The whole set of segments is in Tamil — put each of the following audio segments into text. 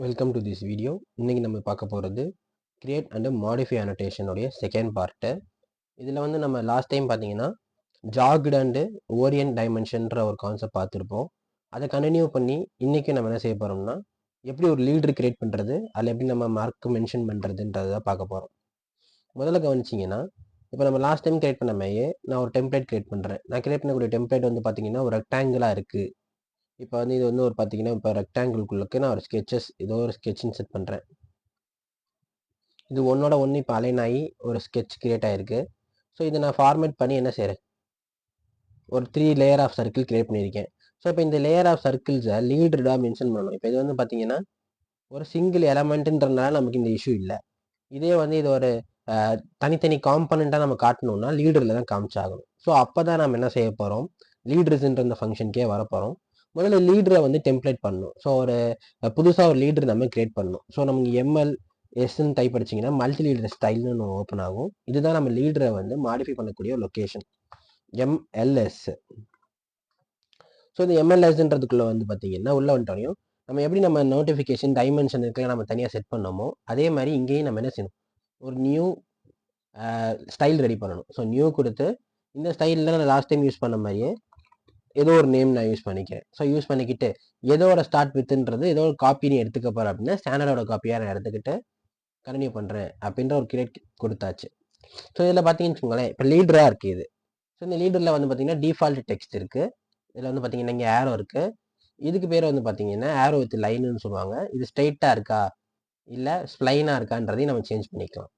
Welcome to this video. இன்னைக்கு நம்ம பார்க்க போகிறது கிரியேட் அண்ட் மாடிஃபை அனோட்டேஷனுடைய செகண்ட் பார்ட்டு. இதில் வந்து நம்ம லாஸ்ட் டைம் பார்த்தீங்கன்னா ஜாக்டு அண்டு ஓரியன்ட் டைமென்ஷன்ற ஒரு கான்செப்ட் பார்த்துருப்போம். அதை கண்டினியூ பண்ணி இன்றைக்கி நம்ம என்ன செய்ய போகிறோம்னா எப்படி ஒரு லீடர் கிரியேட் பண்ணுறது, அதில் எப்படி நம்ம மார்க் மென்ஷன் பண்ணுறதுன்றதை தான் பார்க்க போகிறோம். முதல்ல கவனிச்சிங்கன்னா, இப்போ நம்ம லாஸ்ட் டைம் கிரியேட் பண்ண மாதிரியே நான் ஒரு டெம்ப்ளேட் கிரியேட் பண்ணுறேன். நான் கிரியேட் பண்ணக்கூடிய டெம்ப்ளேட் வந்து பார்த்தீங்கன்னா ஒரு ரெக்டாங்கிளாக இருக்குது. இப்போ வந்து இது வந்து ஒரு பார்த்தீங்கன்னா இப்போ ரெக்டாங்கிள்குள்ளக்கு நான் ஒரு ஏதோ ஒரு ஸ்கெட்ச்னு செட் பண்ணுறேன். இது ஒன்னோட ஒன்று இப்போ அலைன் ஆகி ஒரு ஸ்கெட்ச் கிரியேட் ஆகிருக்கு. ஸோ இதை நான் ஃபார்மேட் பண்ணி என்ன செய்கிறேன், ஒரு 3 லேயர் ஆஃப் சர்க்கிள் கிரியேட் பண்ணியிருக்கேன். ஸோ இப்போ இந்த லேயர் ஆஃப் சர்க்கிள்ஸை லீடராக மென்ஷன் பண்ணணும். இப்போ இது வந்து பார்த்தீங்கன்னா ஒரு சிங்கிள் எலமெண்ட்டுன்றதுனால நமக்கு இந்த இஷ்யூ இல்லை. இதே வந்து இது ஒரு தனித்தனி காம்பனண்ட்டாக நம்ம காட்டணும்னா லீடரில் தான் காமிச்சாகணும். ஸோ அப்போ தான் நம்ம என்ன செய்ய போகிறோம், லீடர்ஸ்ன்ற இந்த ஃபங்க்ஷனுக்கே வரப்போகிறோம். முதல்ல லீடரை வந்து டெம்ப்ளேட் பண்ணணும். ஸோ ஒரு புதுசாக ஒரு லீடர் நம்ம கிரியேட் பண்ணணும். ஸோ நமக்கு எம்எல்எஸ்ன்னு டைப் அடிச்சிங்கன்னா மல்டி லீடர் ஸ்டைல்னு ஒன்று ஓப்பன் ஆகும். இதுதான் நம்ம லீடரை வந்து மாடிஃபை பண்ணக்கூடிய லொக்கேஷன், எம்எல்எஸ். ஸோ இந்த எம்எல்எஸ்ன்றதுக்குள்ளே வந்து பார்த்தீங்கன்னா உள்ள வந்துட்டோம். நம்ம எப்படி நம்ம நோட்டிஃபிகேஷன் டைமென்ஷன் இருக்குல்ல நம்ம தனியாக செட் பண்ணோமோ அதே மாதிரி இங்கேயும் நம்ம என்ன செய்யணும், ஒரு நியூ ஸ்டைல் ரெடி பண்ணணும். ஸோ நியூ கொடுத்து இந்த ஸ்டைலில் நான் லாஸ்ட் டைம் யூஸ் பண்ண மாதிரியே ஏதோ ஒரு நேம் நான் யூஸ் பண்ணிக்கிறேன். ஸோ யூஸ் பண்ணிக்கிட்டு எதோட ஸ்டார்ட் வித்துன்றது ஏதோ ஒரு காப்பி நீ எடுத்துக்க போகிற அப்படின்னா ஸ்டாண்டர்டோட காப்பியாக நான் எடுத்துக்கிட்டு கண்டினியூ பண்ணுறேன் அப்படின்ற ஒரு கிரியேட் கொடுத்தாச்சு. ஸோ இதில் பார்த்தீங்கன்னு வச்சுக்கோங்களேன், இப்போ லீடராக இருக்குது இது. ஸோ இந்த லீடரில் வந்து பார்த்தீங்கன்னா டிஃபால்ட் டெக்ஸ்ட் இருக்குது. இதில் வந்து பார்த்தீங்கன்னா இங்கே ஏரோ இருக்குது. இதுக்கு பேர் வந்து பார்த்தீங்கன்னா ஏரோ வித் லைனுன்னு சொல்லுவாங்க. இது ஸ்ட்ரெயிட்டாக இருக்கா இல்லை ஸ்ப்ளைனாக இருக்கான்றதையும் நம்ம சேஞ்ச் பண்ணிக்கலாம்.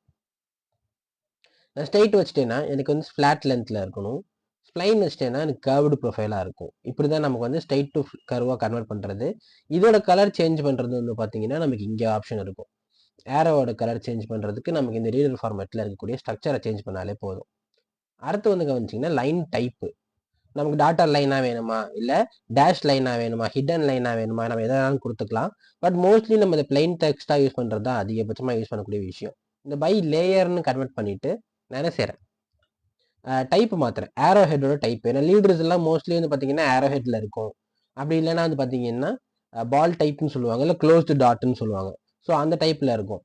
நான் ஸ்ட்ரெயிட் வச்சுட்டேன்னா எனக்கு வந்து ஃப்ளாட் லென்த்தில் இருக்கணும். ஸ்ப்ளைன் வச்சுட்டேன்னா எனக்கு கர்வ்டு ப்ரொஃபைலாக இருக்கும். இப்படி தான் நமக்கு வந்து ஸ்ட்ரெயிட் டு கர்வாக கன்வெர்ட் பண்ணுறது. இதோட கலர் சேஞ்ச் பண்ணுறது வந்து பார்த்தீங்கன்னா நமக்கு இங்கே ஆப்ஷன் இருக்கும். ஏரோவோட கலர் சேஞ்ச் பண்ணுறதுக்கு நமக்கு இந்த ரீடர் ஃபார்மேட்டில் இருக்கக்கூடிய ஸ்ட்ரக்சரை சேஞ்ச் பண்ணாலே போதும். அடுத்து வந்து கவனிச்சிங்கன்னா லைன் டைப்பு. நமக்கு டாட்டர் லைனாக வேணுமா இல்லை டேஷ் லைனாக வேணுமா ஹிடன் லைனாக வேணுமா நம்ம எதனாலும் கொடுத்துக்கலாம். பட் மோஸ்ட்லி நம்ம இந்த பிளைன் டெக்ஸ்ட்டாக யூஸ் பண்ணுறது தான் அதிகபட்சமாக யூஸ் பண்ணக்கூடிய விஷயம். இந்த பை லேயர்னு கன்வெர்ட் பண்ணிவிட்டு நான் என்ன செய்கிறேன், டைப் மாத்திரேன், ஏரோ ஹெட்டோட டைப். ஏன்னா லீடர்ஸ் எல்லாம் மோஸ்ட்லி வந்து பார்த்தீங்கன்னா ஏரோ ஹெட்டில் இருக்கும். அப்படி இல்லைன்னா வந்து பார்த்தீங்கன்னா பால் டைப்னு சொல்லுவாங்க, இல்லை க்ளோஸ்டு டாட்னு சொல்லுவாங்க. ஸோ அந்த டைப்பில் இருக்கும்.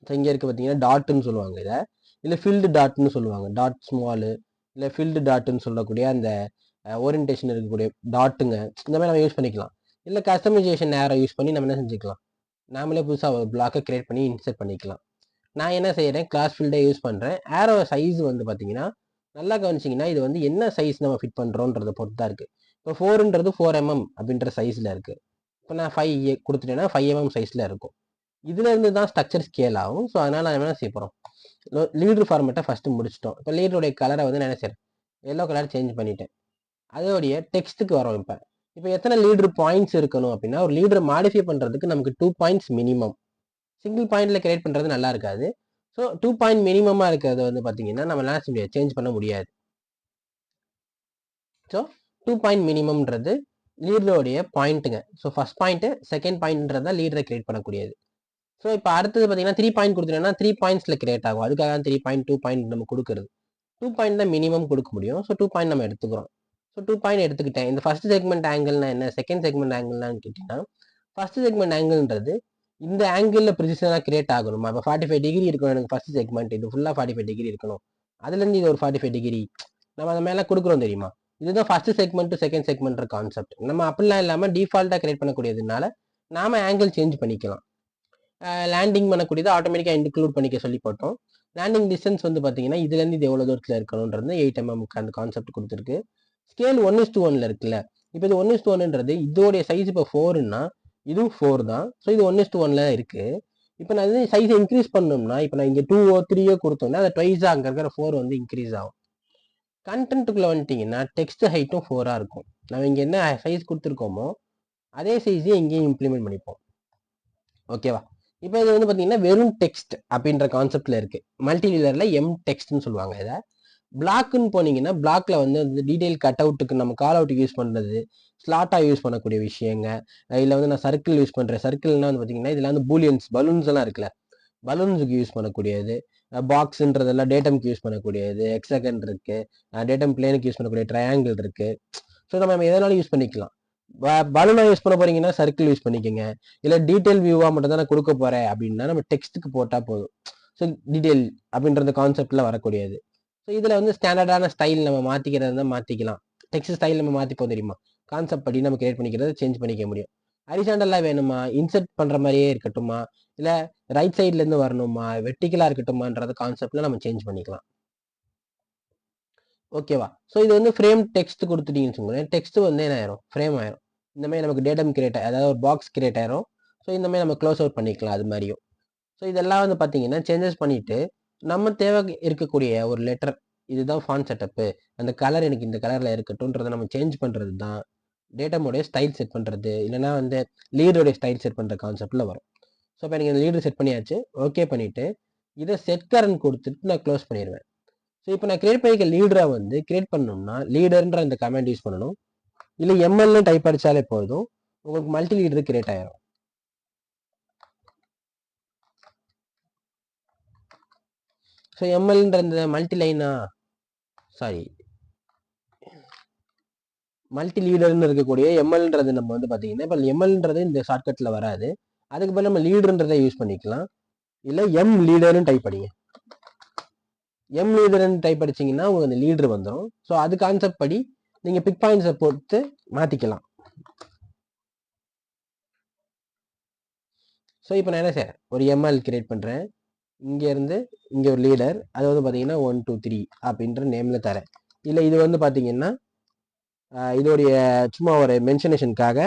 ஸோ இங்கே இருக்க பார்த்தீங்கன்னா டாட்னு சொல்லுவாங்க இதை, இல்லை ஃபில்டு டாட்னு சொல்லுவாங்க. டாட் ஸ்மாலு இல்லை ஃபில்டு டாட்னு சொல்லக்கூடிய அந்த ஓரியன்டேஷன் இருக்கக்கூடிய டாட்டுங்க இந்த மாதிரி நம்ம யூஸ் பண்ணிக்கலாம். இல்லை கஸ்டமைசேஷன் ஏரோ யூஸ் பண்ணி நம்ம என்ன செஞ்சுக்கலாம், நாமளே புதுசாக ஒரு பிளாக்கை கிரியேட் பண்ணி இன்சர்ட் பண்ணிக்கலாம். நான் என்ன செய்கிறேன், கிளாஸ் ஃபீல்டே யூஸ் பண்ணுறேன். ஏரோ சைஸ் வந்து பார்த்தீங்கன்னா நல்லா கவனிச்சிங்கன்னா இது வந்து என்ன சைஸ் நம்ம ஃபிட் பண்ணுறோன்றதை பொறுத்து தான் இருக்குது. இப்போ 4ன்றது 4mm அப்படின்ற சைஸில் இருக்குது. இப்போ நான் 5 கொடுத்துட்டேன்னா 5mm சைஸில் இருக்கும். இதுலேருந்து தான் ஸ்ட்ரக்சர் ஸ்கேல் ஆகும். ஸோ அதனால் நம்ம என்ன செய்ய போகிறோம், லீடர் ஃபார்மேட்டை ஃபஸ்ட்டு முடிச்சிட்டோம். இப்போ லீடருடைய கலரை வந்து நான் என்ன செய்கிறேன், எல்லோ கலர் சேஞ்ச் பண்ணிட்டேன். அதோடைய டெக்ஸ்ட்டுக்கு வரோம். இப்போ எத்தனை லீடர் பாயிண்ட்ஸ் இருக்கணும் அப்படின்னா, ஒரு லீடரை மாடிஃபை பண்ணுறதுக்கு நமக்கு 2 பாயிண்ட்ஸ் மினிமம். சிங்கிள் பாயிண்ட்ல கிரியேட் பண்ணுறது நல்லா இருக்காது. ஸோ 2 பாயிண்ட் மினிமமாக இருக்கிறத வந்து பார்த்தீங்கன்னா நம்ம என்ன செய்ய முடியாது, சேஞ்ச் பண்ண முடியாது. ஸோ 2 பாயிண்ட் மினிமம்ன்றது லீடரோடைய பாயிண்ட்டுங்க. ஸோ ஃபர்ஸ்ட் பாயிண்ட்டு செகண்ட் பாயிண்ட்ன்றது தான் லீடரை கிரியேட் பண்ணக்கூடியது. ஸோ இப்போ அடுத்தது பார்த்தீங்கன்னா 3 பாயிண்ட் கொடுத்துட்டோம்னா 3 பாயிண்ட்ஸில் கிரியேட் ஆகும். அதுக்காக தான் 3 பாயிண்ட் 2 பாயிண்ட் நம்ம கொடுக்குறது. 2 பாயிண்ட் தான் மினிமம் கொடுக்க முடியும். ஸோ 2 பாயிண்ட் நம்ம எடுத்துக்கிறோம். ஸோ 2 பாயிண்ட் எடுத்துக்கிட்டேன். இந்த ஃபர்ஸ்ட் செக்மெண்ட் ஆங்கிள்னா என்ன, செகண்ட் செக்மெண்ட் ஆங்கிள்னான்னு கேட்டிங்கன்னா, ஃபர்ஸ்ட் செக்மெண்ட் ஆங்கிள்ன்றது இந்த ஆங்கிளில் ப்ரிசிஷனாக கிரியேட் ஆகணுமா. இப்போ 45 டிகிரி இருக்கணும் எனக்கு ஃபர்ஸ்ட் செக்மெண்ட், இது ஃபுல்லாக 45 டிகிரி இருக்கணும். அதுலேருந்து இது ஒரு 45 டிகிரி நம்ம அந்த மேலே கொடுக்குறோம் தெரியுமா. இதுதான் first segment to second segment concept. நம்ம அப்படிலாம் இல்லாமல் டிஃபால்ட்டாக கிரியேட் பண்ணக்கூடியதுனால நாம ஆங்கிள் சேஞ்ச் பண்ணிக்கலாம். லேண்டிங் பண்ணக்கூடியது ஆட்டோமேட்டிக்காக இன்க்ளூட் பண்ணிக்க சொல்லி போட்டோம். லேண்டிங் டிஸ்டன்ஸ் வந்து பார்த்தீங்கன்னா இதுலேருந்து இது எவ்வளோ தூரத்தில் இருக்கணுன்றது 8mm அந்த கான்செப்ட் கொடுத்துருக்கு. ஸ்கேல் 1:1 இருக்குல்ல. இப்போ இது 1:1ன்றது இதோடைய சைஸ் இப்போ 4ன்னா இதுவும் 4 தான். ஸோ இது 1:1 இருக்கு. இப்போ நான் இது சைஸை இன்க்ரீஸ் பண்ணோம்னா, இப்போ நான் இங்கே 2ஓ 3ஓ கொடுத்தோம்னா அதை ட்வைஸாக அங்கே இருக்கிற 4 வந்து இன்க்ரீஸ் ஆகும். கண்டென்ட்டுக்குள்ளே வந்துட்டிங்கன்னா டெக்ஸ்ட் ஹைட்டும் 4ஆக இருக்கும். நம்ம இங்கே என்ன சைஸ் கொடுத்துருக்கோமோ அதே சைஸையும் இங்கேயும் இம்ப்ளிமெண்ட் பண்ணிப்போம். ஓகேவா. இப்போ இது வந்து பார்த்தீங்கன்னா வெறும் டெக்ஸ்ட் அப்படின்ற கான்செப்டில் இருக்குது. மல்டி லீடரில் எம் டெக்ஸ்ட்னு சொல்லுவாங்க இதை. பிளாக்குன்னு போனீங்கன்னா பிளாக்ல வந்து டீடைல் கட் அவுட்டுக்கு நம்ம கால் அவுட்டுக்கு யூஸ் பண்ணுறது, ஸ்லாட்டாக யூஸ் பண்ணக்கூடிய விஷயங்க. இதில் வந்து நான் சர்க்கிள் யூஸ் பண்ணுறேன். சர்க்கிள்னா வந்து பார்த்தீங்கன்னா இதில் வந்து பூலியன்ஸ் பலூன்ஸ் எல்லாம் இருக்குல்ல, பலூன்ஸுக்கு யூஸ் பண்ணக்கூடியது. பாக்ஸுன்றதெல்லாம் டேட்டம்க்கு யூஸ் பண்ணக்கூடியது. எக்ஸகன் இருக்குது, டேட்டம் பிளேனுக்கு யூஸ் பண்ணக்கூடிய ட்ரையாங்கிள் இருக்குது. ஸோ நம்ம எதனாலும் யூஸ் பண்ணிக்கலாம். பலூனா யூஸ் பண்ண போறீங்கன்னா சர்க்கிள் யூஸ் பண்ணிக்கோங்க. இல்லை டீடைல் வியூவா மட்டும் தான் நான் கொடுக்க போறேன் அப்படின்னா நம்ம டெக்ஸ்ட்டுக்கு போட்டா போதும். ஸோ டீடைல் அப்படின்ற கான்செப்ட்ல வரக்கூடியது. ஸோ இதுல வந்து ஸ்டாண்டர்டான ஸ்டைல் நம்ம மாத்திக்கிறது தான் மாத்திக்கலாம். டெக்ஸ்ட் ஸ்டைல் நம்ம மாத்திப்போம் தெரியுமா? கான்செப்ட் படி நம்ம கிரியேட் பண்ணிக்கிறது சேஞ்ச் பண்ணிக்க முடியும். ஹரிசாண்டலா வேணுமா, இன்செர்ட் பண்ற மாதிரியே இருக்கட்டுமா, இல்ல ரைட் சைட்ல இருந்து வரணுமா, வெர்டிகலா இருக்கட்டுமான்றது கான்செப்ட்ல நம்ம சேஞ்ச் பண்ணிக்கலாம். ஓகேவா? ஸோ இது வந்து ஃப்ரேம் டெக்ஸ்ட் கொடுத்துட்டீங்கன்னு வச்சுக்கோங்களேன். டெக்ஸ்ட் வந்து என்ன ஆயிரும், ஃப்ரேம் ஆயிரும். இந்த மாதிரி நமக்கு டேட்டம் கிரியேட், அதாவது ஒரு பாக்ஸ் கிரியேட் ஆயிரும். ஸோ இந்த மாதிரி நம்ம க்ளோஸ் அவுட் பண்ணிக்கலாம் அது மாதிரியும். ஸோ இதெல்லாம் வந்து பார்த்தீங்கன்னா சேஞ்சஸ் பண்ணிட்டு நம்ம தேவை இருக்கக்கூடிய ஒரு லெட்டர், இதுதான் ஃபாண்ட் செட்டப்பு, அந்த கலர் எனக்கு இந்த கலர்ல இருக்கட்டும்ன்றதை நம்ம சேஞ்ச் பண்றது தான் டேட்டமோடைய ஸ்டைல் செட் பண்றது, இல்லைன்னா வந்து லீடோடைய ஸ்டைல் செட் பண்ற கான்செப்ட்ல வரும். ஸோ இப்போ எனக்கு இந்த லீடர் செட் பண்ணியாச்சு. ஓகே பண்ணிட்டு இதை செட் கரண்ட் கொடுத்துட்டு நான் க்ளோஸ் பண்ணிடுவேன். ஸோ இப்போ நான் கிரியேட் பண்ணிக்க லீடரை வந்து கிரியேட் பண்ணணும்னா லீடர்ன்ற இந்த கமெண்ட் யூஸ் பண்ணணும். இல்லை எம்எல்னு டைப் அடிச்சாலே போதும், உங்களுக்கு மல்டி லீடர் கிரியேட் ஆயிரும். ஸோ எம்எல்ன்ற இந்த மல்டி லைனா, சாரி மல்டி லீடர்னு இருக்கக்கூடிய எம்எல்ன்றது நம்ம வந்து பார்த்தீங்கன்னா இப்போ எம்எல்ன்றது இந்த ஷார்ட்கட்டில் வராது. அதுக்கு பதில் நம்ம லீடர்ன்றதை யூஸ் பண்ணிக்கலாம். இல்லை எம் லீடர்னு டைப் படிங்க. எம் லீடர்னு டைப் அடிச்சிங்கன்னா உங்களுக்கு அந்த லீடர் வந்துடும். ஸோ அது கான்செப்ட் படி நீங்கள் பிக் பாயிண்ட்ஸை பொறுத்து மாற்றிக்கலாம். ஸோ இப்போ நான் என்ன சார் ஒரு எம்எல் கிரியேட் பண்ணுறேன். இங்கேருந்து இங்கே ஒரு லீடர், அது வந்து பார்த்தீங்கன்னா 1 2 3 அப்படின்ற நேமில் தரேன். இல்லை இது வந்து பார்த்தீங்கன்னா இதோடைய சும்மா ஒரு மென்ஷனேஷனுக்காக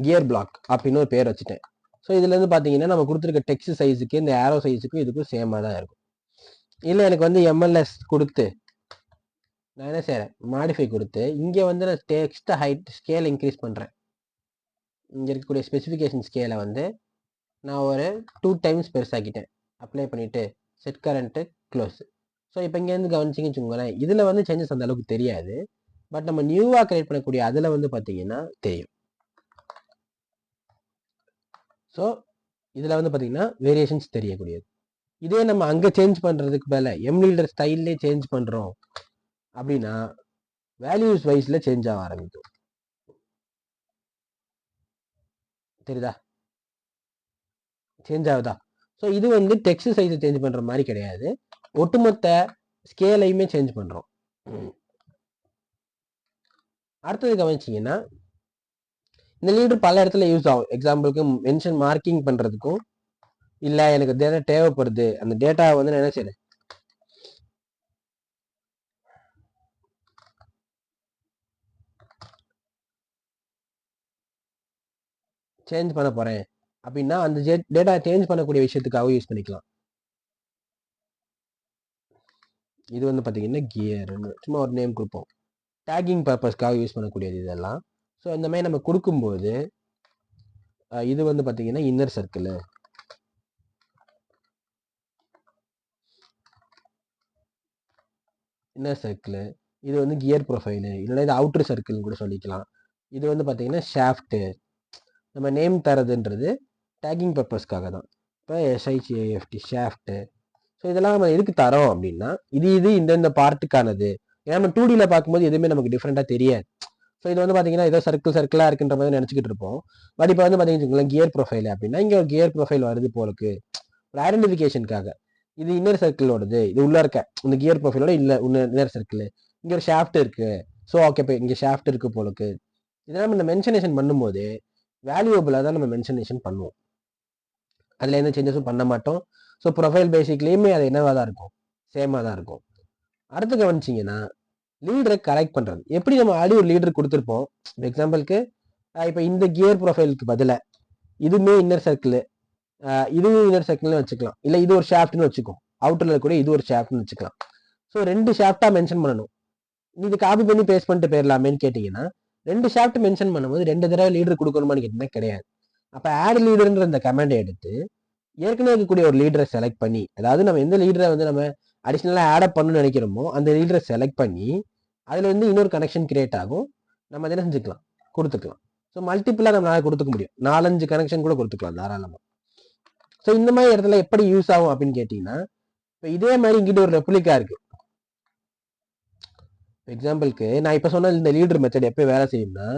கியர் பிளாக் அப்படின்னு ஒரு பேர் வச்சுட்டேன். ஸோ இதுலேருந்து பார்த்தீங்கன்னா நம்ம கொடுத்துருக்க டெக்ஸ்ட் சைஸுக்கு இந்த ஏரோ சைஸுக்கும் இதுக்கும் சேமாக தான் இருக்கும். இல்லை எனக்கு வந்து எம்எல்எஸ் கொடுத்து நான் என்ன செய்கிறேன், மாடிஃபை கொடுத்து இங்கே வந்து நான் டெக்ஸ்ட் ஹைட் ஸ்கேல் இன்க்ரீஸ் பண்ணுறேன். இங்கே இருக்கக்கூடிய ஸ்பெசிஃபிகேஷன் ஸ்கேலை வந்து நான் ஒரு 2 டைம்ஸ் பெருசாக்கிட்டேன். அப்ளை பண்ணிவிட்டு செட் கரண்ட்டு க்ளோஸ். ஸோ இப்போ இங்கேருந்து கவனிச்சிங்கன்னு வச்சுக்கோங்களேன், இதில் வந்து சேஞ்சஸ் அந்த அளவுக்கு தெரியாது. பட் நம்ம நியூவாக கிரியேட் பண்ணக்கூடிய அதில் வந்து பார்த்தீங்கன்னா தெரியும். ஸோ இதில் வந்து பார்த்தீங்கன்னா வேரியேஷன்ஸ் தெரியக்கூடியது. இதே நம்ம அங்கே சேஞ்ச் பண்ணுறதுக்கு மேலே எம் லீடர் ஸ்டைல்லே சேஞ்ச் பண்ணுறோம் அப்படின்னா வேல்யூஸ் வைஸில் சேஞ்ச் ஆக ஆரம்பிக்கும். தெரியுதா? சேஞ்ச் ஆகுதா? ஸோ இது வந்து டெக்ஸ்ட் சைஸை சேஞ்ச் பண்ணுற மாதிரி கிடையாது, ஒட்டுமொத்த ஸ்கேலையுமே சேஞ்ச் பண்ணுறோம். அடுத்தது கவனிச்சிங்கன்னா இந்த லீடர் பல இடத்துல யூஸ் ஆகும். எக்ஸாம்பிளுக்கு மென்ஷன் மார்க்கிங் பண்ணுறதுக்கும், இல்லை எனக்கு டேட்டா தேவைப்படுது, அந்த டேட்டா வந்து நான் என்ன செய்யறேன், சேஞ்ச் பண்ண போகிறேன் அப்படின்னா அந்த டேட்டா சேஞ்ச் பண்ணக்கூடிய விஷயத்துக்காக யூஸ் பண்ணிக்கலாம். இது வந்து பார்த்தீங்கன்னா கியர்னு சும்மா ஒரு நேம் கொடுப்போம், டேக்கிங் பர்பஸ்க்காக யூஸ் பண்ணக்கூடியது இதெல்லாம். ஸோ இந்த மாதிரி நம்ம கொடுக்கும்போது இது வந்து பார்த்தீங்கன்னா இன்னர் சர்க்கிள், இன்னர் சர்க்கிள், இது வந்து கியர் ப்ரொஃபைலு, இல்லைன்னா இது அவுட்டர் சர்க்கிள்னு கூட சொல்லிக்கலாம். இது வந்து பார்த்தீங்கன்னா ஷாஃப்ட்டு. நம்ம நேம் தரதுன்றது டேக்கிங் பர்பஸ்க்காக தான். இப்போ SHAFT ஷாஃப்ட்டு. ஸோ இதெல்லாம் நம்ம எதுக்கு தரோம் அப்படின்னா இது இந்தந்த பார்ட்டுக்கானது. ஏன்னா நம்ம 2Dயில் பார்க்கும்போது எதுவுமே நமக்கு டிஃப்ரெண்ட்டாக தெரியாது. ஸோ இது வந்து பார்த்தீங்கன்னா ஏதோ சர்க்கிளாக இருக்குன்ற மாதிரி நினச்சிக்கிட்டு இருப்போம். பட் இப்போ வந்து பார்த்தீங்கன்னா கியர் ப்ரொஃபைல் அப்படின்னா இங்கே ஒரு கியர் ப்ரொஃபைல் வருது போலுக்கு, ஒரு ஐடென்டிஃபிகேஷனுக்காக. இது இன்னர் சர்க்கிளோடது, இது உள்ள இருக்க இந்த கியர் ப்ரொஃபைலோட இல்லை இன்னர் சர்க்கிள். இங்கே ஒரு ஷாஃப்ட் இருக்கு, ஸோ ஓகே இப்போ இங்கே ஷாஃப்ட் இருக்கு போலுக்கு. இதெல்லாம் நம்ம மென்ஷனேஷன் பண்ணும்போது வேல்யூபிளாக தான் நம்ம மென்ஷனேஷன் பண்ணுவோம், அதில் எந்த சேஞ்சஸும் பண்ண மாட்டோம். ஸோ ப்ரொஃபைல் பேசிக்லேயுமே அது என்னவாக தான் இருக்கும், சேமாக தான் இருக்கும். அடுத்து கவனிச்சிங்கன்னா லீடரை கரெக்ட் பண்ணுறது எப்படி. நம்ம ஆல்ரெடி ஒரு லீடர் கொடுத்துருப்போம். எக்ஸாம்பிளுக்கு இப்போ இந்த கியர் ப்ரொஃபைலுக்கு பதிலாக இதுவுமே இன்னர் சர்க்கிள், இதுவும் இன்னர் சர்க்கிள்னு வச்சுக்கலாம். இல்லை இது ஒரு ஷாஃப்ட்னு வச்சுக்கோம், அவுட்டரில் கூட இது ஒரு ஷாஃப்ட்னு வச்சுக்கலாம். ஸோ 2 ஷாஃப்டாக மென்ஷன் பண்ணணும். இது காப்பி பண்ணி பேஸ்ட் பண்ணிட்டு போயிடலாமேன்னு கேட்டிங்கன்னா 2 ஷாஃப்ட் மென்ஷன் பண்ணும்போது 2 தடவை லீடர் கொடுக்கணுமான்னு கேட்டிங்கன்னா கிடையாது. அப்போ ஆட் லீடர்ன்ற இந்த கமெண்டை எடுத்து ஏற்கனவே இருக்கக்கூடிய ஒரு லீடரை செலக்ட் பண்ணி, அதாவது நம்ம எந்த லீடரை வந்து நம்ம அடிஷ்னலாக ஆட் பண்ணணும்னு நினைக்கிறோமோ அந்த லீடரை செலக்ட் பண்ணி அதில் வந்து இன்னொரு கனெக்ஷன் கிரியேட் ஆகும். நம்ம அதை என்ன செஞ்சுக்கலாம், கொடுத்துக்கலாம். ஸோ மல்டிபிளாக நம்மளால கொடுத்துக்க முடியும், 4-5 கனெக்ஷன் கூட கொடுத்துக்கலாம் தாராளமாக. ஸோ இந்த மாதிரி இடத்துல எப்படி யூஸ் ஆகும் அப்படின்னு கேட்டிங்கன்னா இப்போ இதே மாதிரி இங்கிட்ட ஒரு ரெப்ளிகா இருக்கு, எக்ஸாம்பிளுக்கு நான் இப்போ சொன்ன இந்த லீடர் மெத்தட் எப்போ வேலை செய்யும்னா,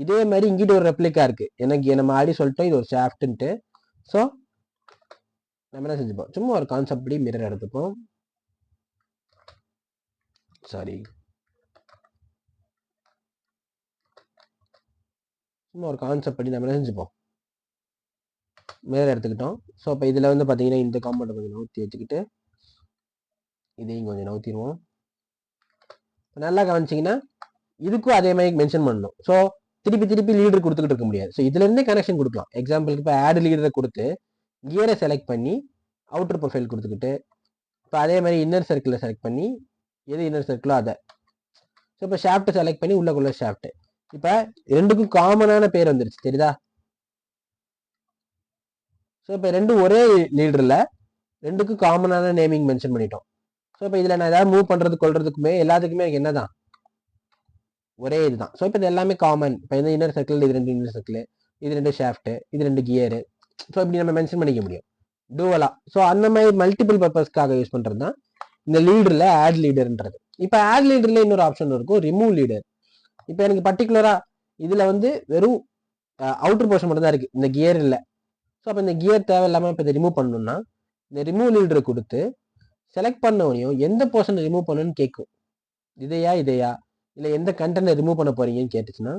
இதே மாதிரி இங்கிட்ட ஒரு ரெப்ளிகா இருக்கு. எனக்கு நம்ம ஆடி சொல்லிட்டோம் இது ஒரு ஷாஃப்ட்ன்ட்டு. ஸோ நம்ம என்ன செஞ்சுப்போம், சும்மா ஒரு கான்செப்ட் படி மிரர் எடுத்துப்போம். சாரி, சும்மா ஒரு கான்செப்ட் படி நம்ம என்ன செஞ்சுப்போம், மிரர் எடுத்துக்கிட்டோம். ஸோ இப்போ இதில் வந்து பார்த்தீங்கன்னா இந்த காம்பவுண்டை கொஞ்சம் நவுத்தி வச்சுக்கிட்டு இதையும் கொஞ்சம் நவுத்திடுவோம். நல்லா கவனிச்சிங்கன்னா இதுக்கும் அதே மாதிரி மென்ஷன் பண்ணணும். ஸோ திருப்பி லீடர் கொடுத்துக்கிட்டு இருக்க முடியாது. ஸோ இதுல இருந்தே கனெக்ஷன் கொடுக்கலாம். எக்ஸாம்பிளுக்கு இப்போ ஆட் லீடரை கொடுத்து கியரை செலக்ட் பண்ணி அவுட்டர் ப்ரொஃபைல் கொடுத்துக்கிட்டு, இப்போ அதே மாதிரி இன்னர் சர்க்கிளை செலக்ட் பண்ணி எது இன்னர் சர்க்கிளோ அதை, ஸோ இப்போ ஷாஃப்ட் செலக்ட் பண்ணி உள்ளக்குள்ள ஷாஃப்ட். இப்போ ரெண்டுக்கும் காமனான பேர் வந்துருச்சு, தெரியுதா? ஸோ இப்போ ரெண்டும் ஒரே லீடரில் ரெண்டுக்கும் காமனான நேமிங் மென்ஷன் பண்ணிட்டோம். ஸோ இப்போ இதில் நான் ஏதாவது மூவ் பண்ணுறது கொள்றதுக்குமே எல்லாத்துக்குமே எனக்கு என்னதான் ஒரே இதுதான். ஸோ இப்போ இது எல்லாமே காமன். இப்போ இந்த இன்னர் சர்க்கிள், இது ரெண்டு இன்னர் சர்க்கிள், இது ரெண்டு ஷாஃப்ட், இது ரெண்டு கியரு. ஸோ இப்படி நம்ம மென்ஷன் பண்ணிக்க முடியும் டூவலா. ஸோ அந்த மாதிரி மல்டிபிள் பர்பஸ்க்காக யூஸ் பண்ணுறது தான் இந்த லீடரில் ஆட் லீடர்ன்றது. இப்போ ஆட் லீடரில் இன்னொரு ஆப்ஷன் இருக்கும், ரிமூவ் லீடர். இப்போ எனக்கு பர்டிகுலராக இதில் வந்து வெறும் அவுட்டர் போர்ஷன் மட்டும் தான் இருக்குது, இந்த கியர் இல்லை. ஸோ அப்போ இந்த கியர் தேவையில்லாமல் இப்போ இதை ரிமூவ் பண்ணணும்னா இந்த ரிமூவ் லீடரை கொடுத்து செலக்ட் பண்ணவனையும் எந்த போர்ஷனை ரிமூவ் பண்ணணும்னு கேட்கும். இதையா இல்லை எந்த கண்டென்ட்டை ரிமூவ் பண்ண போறீங்கன்னு கேட்டுச்சுன்னா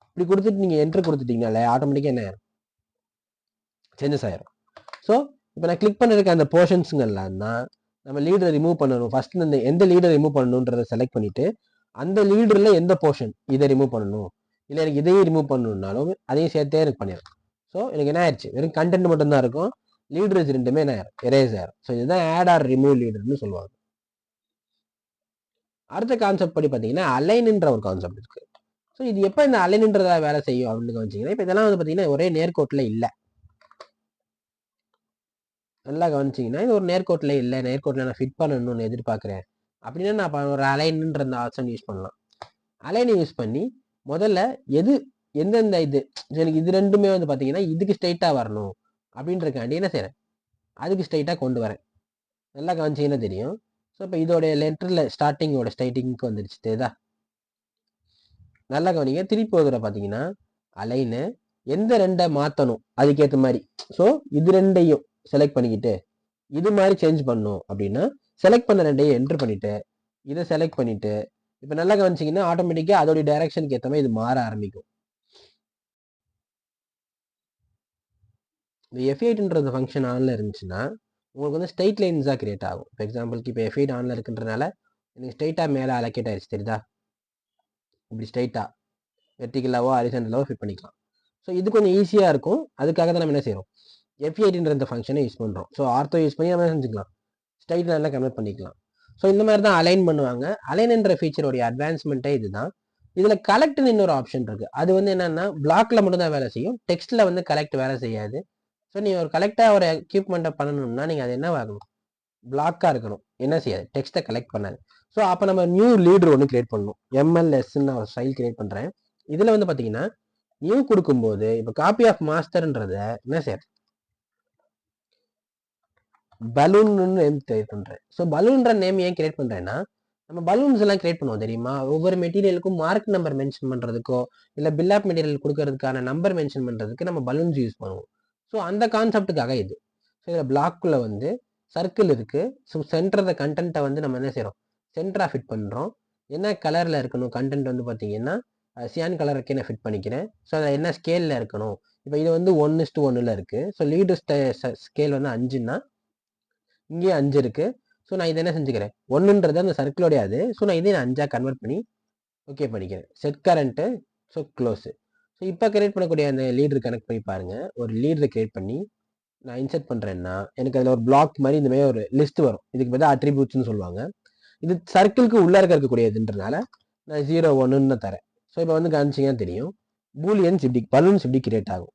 இப்படி கொடுத்துட்டு நீங்கள் என்ட்ரு கொடுத்துட்டீங்கனாலே ஆட்டோமேட்டிக்காக என்ன ஆயிரும், சேஞ்சஸ் ஆயிரும். ஸோ இப்போ நான் கிளிக் பண்ணிருக்க அந்த போர்ஷன்ஸுங்கெல்லாம் தான் நம்ம லீடரை ரிமூவ் பண்ணணும். ஃபர்ஸ்ட் இந்த எந்த லீடரை ரிமூவ் பண்ணணுன்றதை செலக்ட் பண்ணிட்டு அந்த லீடரில் எந்த போர்ஷன் இதை ரிமூவ் பண்ணணும், இல்லை எனக்கு இதையும் ரிமூவ் பண்ணணும்னாலும் அதையும் சேர்த்தே எனக்கு பண்ணிடும். ஸோ எனக்கு என்ன ஆயிடுச்சு, வெறும் கண்டென்ட் மட்டும்தான் இருக்கும், லீடர்ஸ் ரெண்டுமே என்ன ஆயிரும், எரேஸ் ஆயிரும். ஸோ இதுதான் ஆட் ஆர் ரிமூவ் லீடர்னு சொல்லுவாங்க. அடுத்த கான்செப்ட் படி பார்த்தீங்கன்னா அலைன்ன்ற ஒரு கான்செப்ட் இருக்கு. ஸோ இது எப்போ இந்த அலைன்ன்றதா வேலை செய்யும் அப்படின்னு கவனிச்சிங்கன்னா, இப்போ இதெல்லாம் வந்து பார்த்தீங்கன்னா ஒரே நேர்கோட்டில் இல்லை. நல்லா கவனிச்சிங்கன்னா இது ஒரு நேர்கோட்டில் இல்லை, நேர்கோட்டில் நான் ஃபிட் பண்ணணும்னு எதிர்பார்க்குறேன் அப்படின்னா நான் ஒரு அலைன்ன்ற அந்த ஆப்ஷன் யூஸ் பண்ணலாம். அலைனை யூஸ் பண்ணி முதல்ல எது எந்தெந்த இது எனக்கு இது ரெண்டுமே வந்து பார்த்தீங்கன்னா இதுக்கு ஸ்ட்ரைட்டாக வரணும் அப்படின்றக்காண்டி என்ன செய்கிறேன், அதுக்கு ஸ்ட்ரைட்டாக கொண்டு வரேன். நல்லா கவனிச்சிங்கன்னா தெரியும். ஸோ இப்போ இதோடைய லெட்டரில் ஸ்டார்டிங்கோட ஸ்ட்ரைட்டிங்க்கு வந்துருச்சு, தெரியுதா? நல்லா கவனிங்க. திருப்பி ஒரு பார்த்தீங்கன்னா அலைனு எந்த ரெண்டை மாற்றணும் அதுக்கேற்ற மாதிரி. ஸோ இது ரெண்டையும் செலக்ட் பண்ணிக்கிட்டு இது மாதிரி சேஞ்ச் பண்ணணும் அப்படின்னா செலக்ட் பண்ண ரெண்டையும் என்ட்ரு பண்ணிட்டு இதை செலக்ட் பண்ணிட்டு இப்போ நல்லா கவனிச்சிங்கன்னா ஆட்டோமேட்டிக்காக அதோடைய டைரக்ஷனுக்கு ஏற்ற மாதிரி இது மாற ஆரம்பிக்கும். இந்த F8ன்ற ஃபங்க்ஷன் ஆனில் இருந்துச்சுன்னா உங்களுக்கு வந்து ஸ்ட்ரைட் லைன்ஸாக கிரியேட் ஆகும். இப்போ எக்ஸாம்பிளுக்கு இப்போ F8 ஆனில் இருக்குன்றனால எனக்கு ஸ்ட்ரைட்டாக மேலே அலோகேட் ஆயிடுச்சு, தெரியுதா? இப்படி ஸ்ட்ரைட்டாக வெர்டிகலாவோ ஹாரிசான்டலாவோ ஃபிட் பண்ணிக்கலாம். ஸோ இது கொஞ்சம் ஈஸியாக இருக்கும். அதுக்காக தான் நம்ம என்ன செய்கிறோம், F8ன்ற இந்த ஃபங்க்ஷனை யூஸ் பண்ணுறோம். ஸோ ஆர்த்தோ யூஸ் பண்ணி நம்ம என்ன செஞ்சுக்கலாம், ஸ்ட்ரைட் லைனில் கன்வெர்ட் பண்ணிக்கலாம். ஸோ இந்த மாதிரி தான் அலைன் பண்ணுவாங்க. அலைன்ன்ற ஃபீச்சருடைய அட்வான்ஸ்மெண்ட்டே இதுதான். இதில் கலெக்ட்னு இன்னொரு ஆப்ஷன் இருக்குது. அது வந்து என்னென்னா பிளாக்ல மட்டும் தான் வேலை செய்யும், டெக்ஸ்ட்டில் வந்து கலெக்ட் வேலை செய்யாது. ஸோ நீங்கள் ஒரு கலெக்டாக ஒரு எக்யூப்மெண்ட்டை பண்ணணும்னா நீங்கள் அது என்ன ஆகணும், பிளாக்காக இருக்கணும், என்ன செய்யாது, டெக்ஸ்ட்டை கலெக்ட் பண்ணாது. ஸோ அப்போ நம்ம நியூ லீடர் ஒன்று கிரியேட் பண்ணணும். MLS நான் ஒரு ஸ்டைல் கிரியேட் பண்ணுறேன். இதில் வந்து பார்த்தீங்கன்னா நியூ கொடுக்கும்போது இப்போ காப்பி ஆஃப் மாஸ்டர்ன்றத என்ன செய்ய பலூன் நேம் கிரியேட் பண்ணுறேன். ஸோ பலூன்ற நேம் ஏன் கிரியேட் பண்ணுறேன்னா நம்ம பலூன்ஸ் எல்லாம் கிரியேட் பண்ணுவோம் தெரியுமா, ஒவ்வொரு மெட்டீரியலுக்கும் மார்க் நம்பர் மென்ஷன் பண்ணுறதுக்கோ இல்லை பில் ஆஃப் மெட்டீரியல் கொடுக்கறதுக்கான நம்பர் மென்ஷன் பண்ணுறதுக்கு நம்ம பலூன்ஸ் யூஸ் பண்ணுவோம். ஸோ அந்த கான்செப்டுக்காக இது. ஸோ இதில் பிளாக்குள்ளே வந்து சர்க்கிள் இருக்குது. ஸோ சென்டர் கண்டென்ட்டை வந்து நம்ம என்ன செய்கிறோம், சென்டராக ஃபிட் பண்ணுறோம். என்ன கலரில் இருக்கணும் கண்டென்ட் வந்து பார்த்தீங்கன்னா சியான் கலருக்கு நான் ஃபிட் பண்ணிக்கிறேன். ஸோ அதில் என்ன ஸ்கேலில் இருக்கணும், இப்போ இது வந்து 1:1 இருக்குது. ஸோ லீடர் ஸ்கேல் வந்து 5ன்னா இங்கேயே 5 இருக்குது. ஸோ நான் இதை என்ன செஞ்சுக்கிறேன், 1ன்றது அந்த சர்க்கிளோடைய அது. ஸோ நான் இதை 5ஆக கன்வெர்ட் பண்ணி ஓகே பண்ணிக்கிறேன். Set current, so close. So இப்போ கிரியேட் பண்ணக்கூடிய அந்த லீடர் கனெக்ட் பண்ணி பாருங்கள். ஒரு லீடரை கிரியேட் பண்ணி நான் இன்செர்ட் பண்ணுறேன்னா எனக்கு அதில் ஒரு பிளாக் மாதிரி இந்த மாதிரி ஒரு லிஸ்ட் வரும். இதுக்கு பார்த்தா அட்ரிபியூட்ஸ்னு சொல்லுவாங்க. இது சர்க்கிளுக்கு உள்ளே இருக்கக்கூடியதுன்றனால நான் 0, 1ன்னு தரேன். ஸோ இப்போ வந்து காமிச்சிங்கன்னா தெரியும் பூலியன்ஸ் இப்படி பலூன்ஸ் இப்படி கிரியேட் ஆகும்.